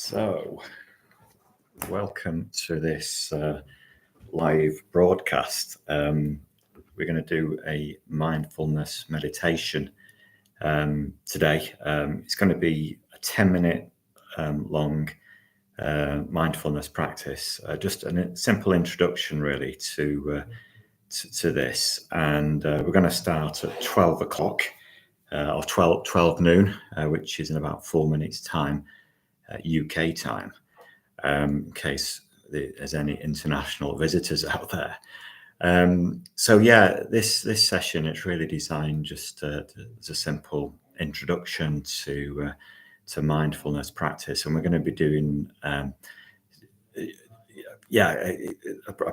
So, welcome to this live broadcast. We're going to do a mindfulness meditation today. It's going to be a 10-minute long mindfulness practice, just a simple introduction really to this. And we're going to start at 12 o'clock or 12 noon, which is in about 4 minutes time. UK time, in case there's any international visitors out there. So yeah, this session, it's really designed just as a simple introduction to mindfulness practice, and we're going to be doing a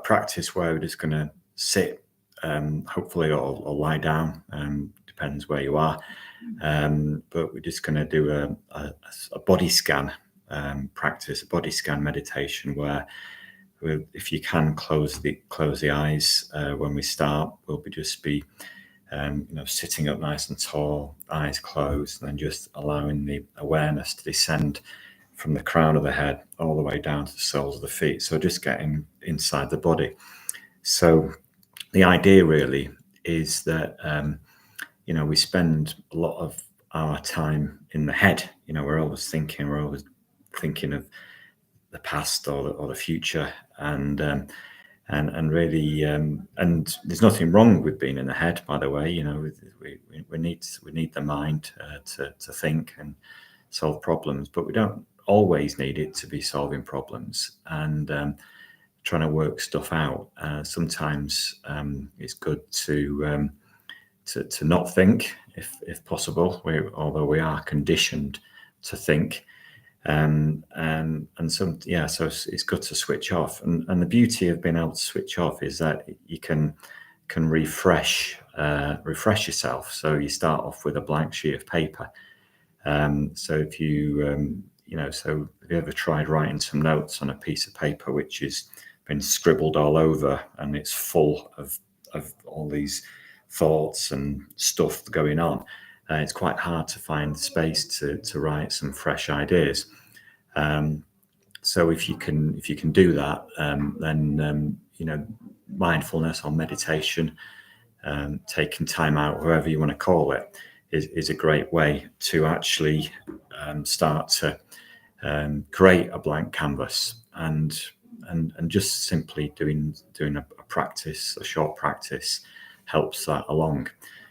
practice where we're just going to sit, hopefully, or lie down, depends where you are, but we're just going to do a body scan practice, a body scan meditation, where if you can close the eyes when we start, we'll be sitting up nice and tall, eyes closed, and then just allowing the awareness to descend from the crown of the head all the way down to the soles of the feet. So just getting inside the body. So the idea really is that we spend a lot of our time in the head. We're always thinking of the past or the future, and really, and there's nothing wrong with being in the head, by the way. We need the mind to think and solve problems, but we don't always need it to be solving problems and trying to work stuff out. Sometimes it's good to not think, if possible. Although we are conditioned to think. So it's good to switch off, and the beauty of being able to switch off is that you can refresh yourself. So you start off with a blank sheet of paper. So if you have you ever tried writing some notes on a piece of paper which has been scribbled all over and it's full of all these thoughts and stuff going on? It's quite hard to find space to write some fresh ideas. So if you can do that, then mindfulness or meditation, taking time out, whatever you want to call it, is a great way to actually start to create a blank canvas, and just simply doing a short practice helps that along.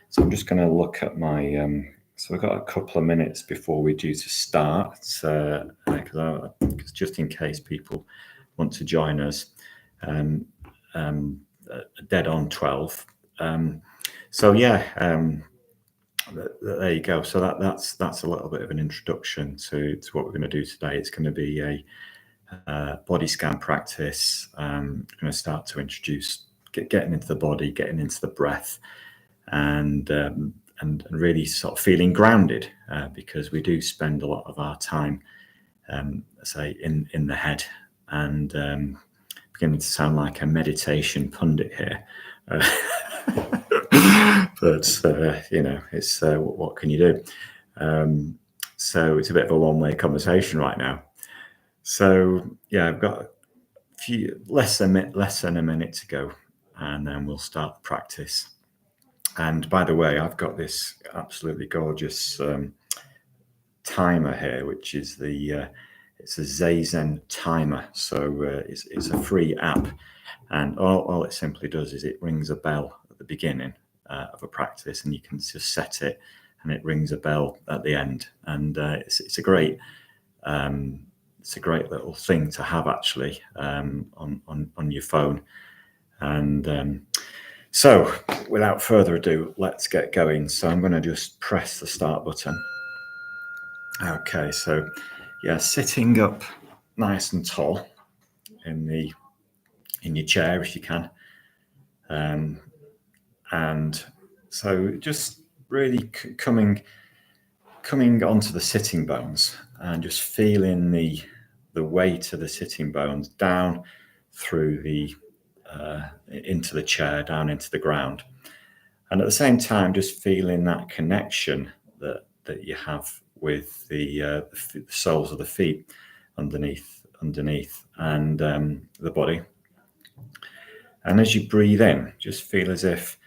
So I'm just going to look at my. So we've got a couple of minutes before we're due to start, because just in case people want to join us, dead on 12. There you go. So that's a little bit of an introduction to what we're going to do today. It's going to be a body scan practice. I'm going to start to introduce getting into the body, getting into the breath, and really sort of feeling grounded, because we do spend a lot of our time, say, in the head, and beginning to sound like a meditation pundit here. But it's what can you do? So it's a bit of a one-way conversation right now. So yeah, I've got less than a minute to go, and then we'll start the practice. And by the way, I've got this absolutely gorgeous timer here, which is it's a Zazen timer. So it's a free app, and all it simply does is it rings a bell at the beginning of a practice, and you can just set it, and it rings a bell at the end. And it's a great little thing to have, actually, on your phone. And so without further ado, let's get going. So I'm going to just press the start button. Okay, so yeah, sitting up nice and tall in your chair if you can. And so just really coming onto the sitting bones, and just feeling the weight of the sitting bones down through into the chair, down into the ground, and at the same time just feeling that connection that you have with the soles of the feet, underneath, and the body. And as you breathe in, just feel as if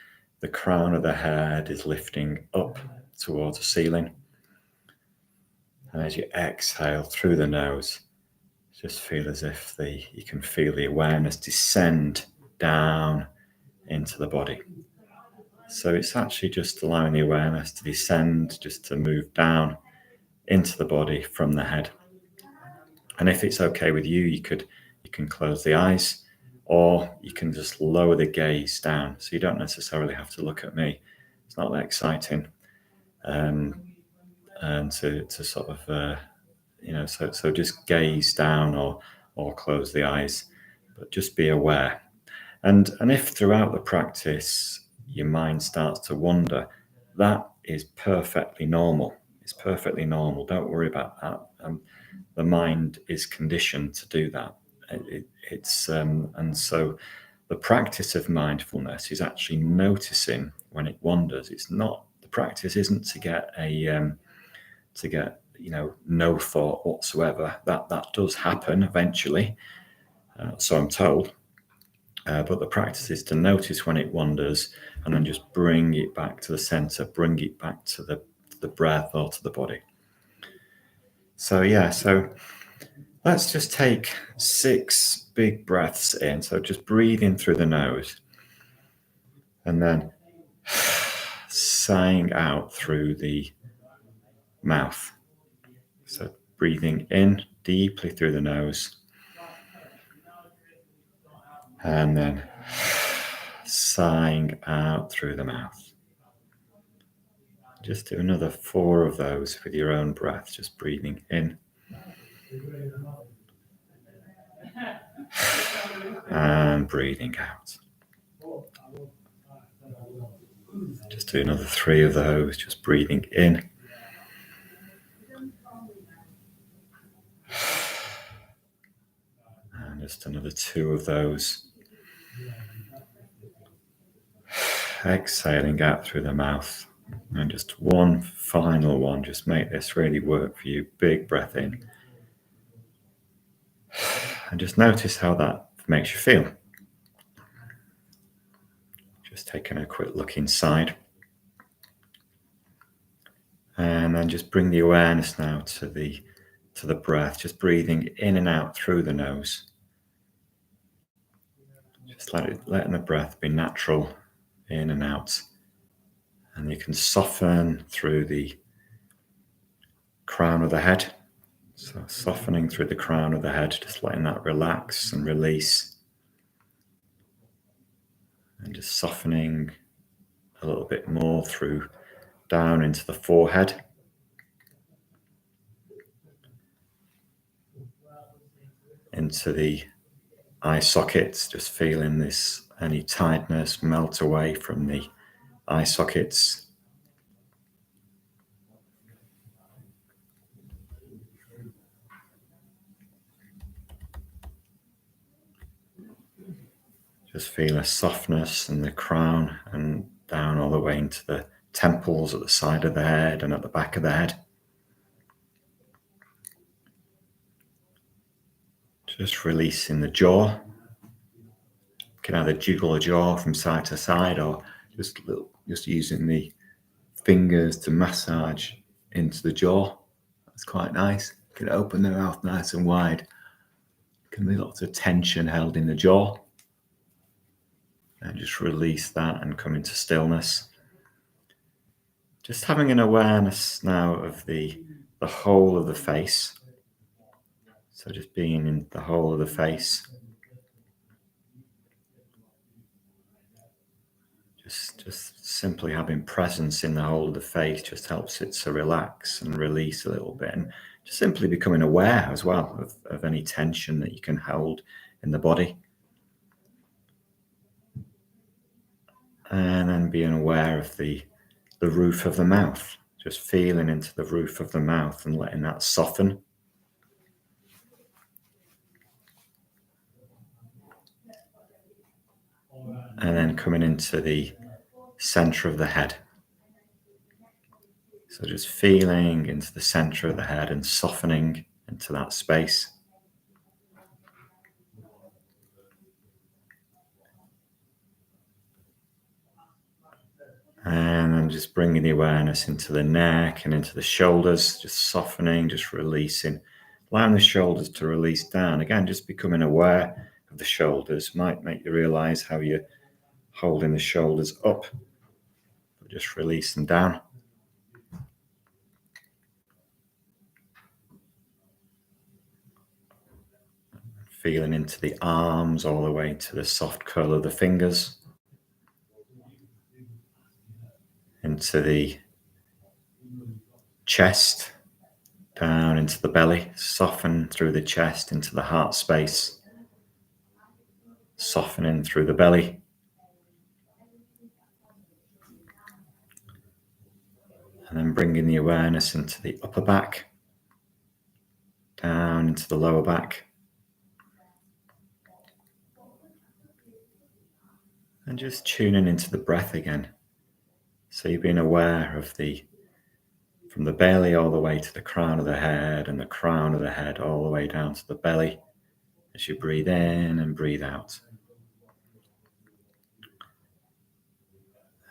the crown of the head is lifting up towards the ceiling. And as you exhale through the nose, just feel as if you can feel the awareness descend down into the body. So it's actually just allowing the awareness to descend, just to move down into the body from the head. And if it's okay with you, you can close the eyes, or you can just lower the gaze down. So you don't necessarily have to look at me. It's not that exciting. And to sort of, so just gaze down or close the eyes, but just be aware. And if throughout the practice your mind starts to wander, that is perfectly normal. It's perfectly normal. Don't worry about that. The mind is conditioned to do that. And so the practice of mindfulness is actually noticing when it wanders. It's not, the practice isn't to get no thought whatsoever. That does happen eventually, so I'm told. But the practice is to notice when it wanders, and then just bring it back to the center, bring it back to the breath or to the body. So let's just take 6 big breaths in. So just breathe in through the nose, and then sighing out through the mouth. So breathing in deeply through the nose, and then sighing out through the mouth. Just do another 4 of those with your own breath, just breathing in and breathing out. Just do another 3 of those, just breathing in and just another 2 of those, exhaling out through the mouth. And just one final one, just make this really work for you. Big breath in. And just notice how that makes you feel. Just taking a quick look inside. And then just bring the awareness now to the breath, just breathing in and out through the nose. Just letting the breath be natural, in and out. And you can soften through the crown of the head. So softening through the crown of the head, just letting that relax and release. And just softening a little bit more through down into the forehead. Into the eye sockets, just feeling any tightness melt away from the eye sockets. Just feel a softness in the crown and down all the way into the temples at the side of the head and at the back of the head. Just releasing the jaw. You can either jiggle the jaw from side to side, or just using the fingers to massage into the jaw. That's quite nice. You can open the mouth nice and wide. Can be lots of tension held in the jaw. And just release that and come into stillness. Just having an awareness now of the whole of the face. So just being in the whole of the face. Just simply having presence in the whole of the face just helps it to relax and release a little bit. And just simply becoming aware as well of any tension that you can hold in the body. And then being aware of the roof of the mouth, just feeling into the roof of the mouth and letting that soften. And then coming into the center of the head. So just feeling into the center of the head and softening into that space. And then just bringing the awareness into the neck and into the shoulders, just softening, just releasing, allowing the shoulders to release down. Again, just becoming aware of the shoulders might make you realize how you're holding the shoulders up, but just release them down. Feeling into the arms all the way to the soft curl of the fingers, into the chest, down into the belly, soften through the chest into the heart space, softening through the belly. And then bringing the awareness into the upper back, down into the lower back. And just tuning into the breath again. So you're being aware of from the belly all the way to the crown of the head, and the crown of the head all the way down to the belly as you breathe in and breathe out.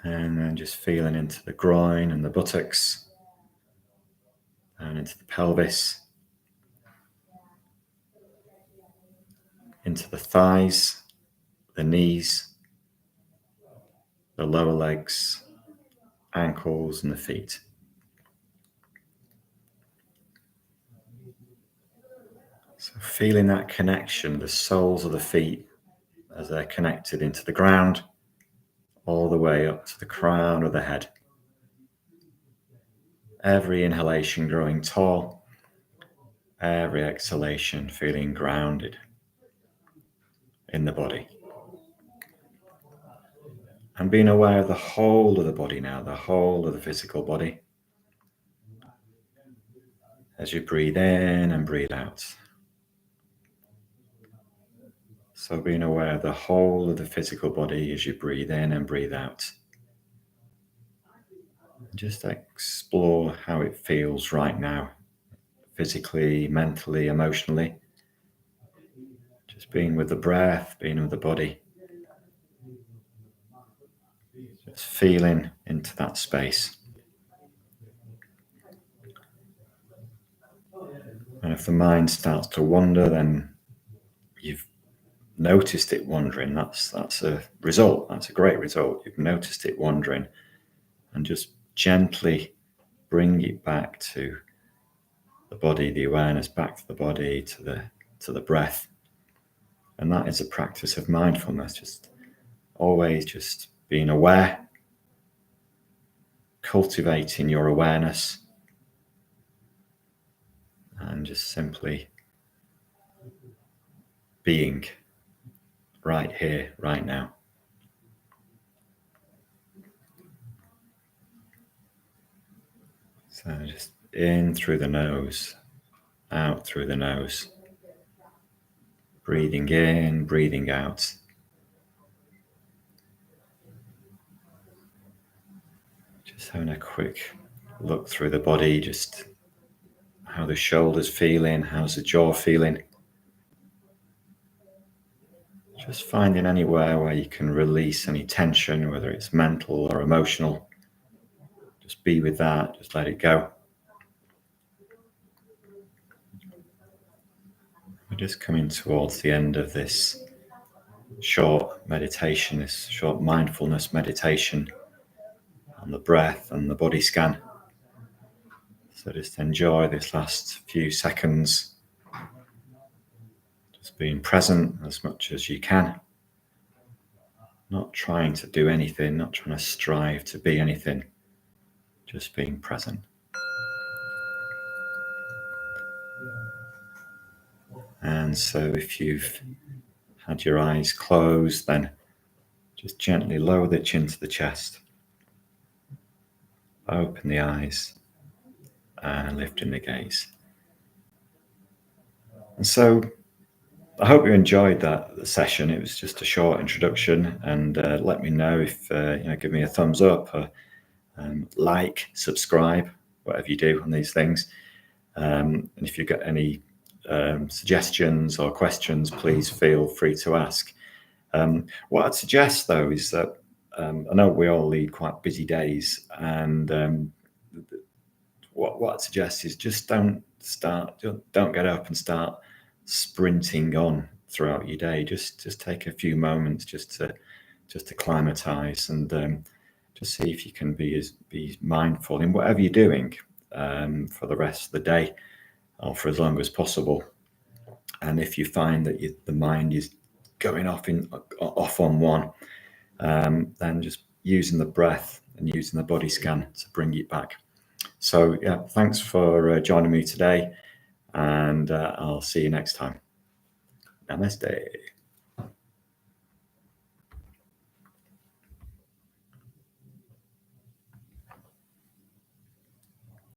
And then just feeling into the groin and the buttocks, and into the pelvis, into the thighs, the knees, the lower legs, ankles, and the feet. So feeling that connection, the soles of the feet as they're connected into the ground, all the way up to the crown of the head. Every inhalation growing tall, every exhalation feeling grounded in the body. And being aware of the whole of the body now, the whole of the physical body, as you breathe in and breathe out. So being aware of the whole of the physical body as you breathe in and breathe out. Just explore how it feels right now, physically, mentally, emotionally. Just being with the breath, being with the body. Just feeling into that space. And if the mind starts to wander, then you've noticed it wandering. That's a result. That's a great result. You've noticed it wandering, and just gently bring it back to the body, the awareness back to the body, to the breath. And that is a practice of mindfulness, just always just being aware, cultivating your awareness, and just simply being right here, right now. So just in through the nose, out through the nose. Breathing in, breathing out. Just having a quick look through the body, just how the shoulders feeling, how's the jaw feeling. Just finding anywhere where you can release any tension, whether it's mental or emotional. Just be with that, just let it go. We're just coming towards the end of this short meditation, this short mindfulness meditation on the breath and the body scan. So just enjoy this last few seconds, just being present as much as you can, not trying to do anything, not trying to strive to be anything, just being present. And so if you've had your eyes closed, then just gently lower the chin to the chest, open the eyes, and lifting the gaze. And so I hope you enjoyed that session. It was just a short introduction, and let me know if, give me a thumbs up, or, like, subscribe, whatever you do on these things. And if you've got any suggestions or questions, please feel free to ask. What I'd suggest, though, is that I know we all lead quite busy days, and what I'd suggest is just don't get up and start sprinting on throughout your day. Just take a few moments just to acclimatize, and just see if you can be mindful in whatever you're doing for the rest of the day, or for as long as possible. And if you find that the mind is going off on one, then just using the breath and using the body scan to bring it back. So yeah, thanks for joining me today, and I'll see you next time. Namaste.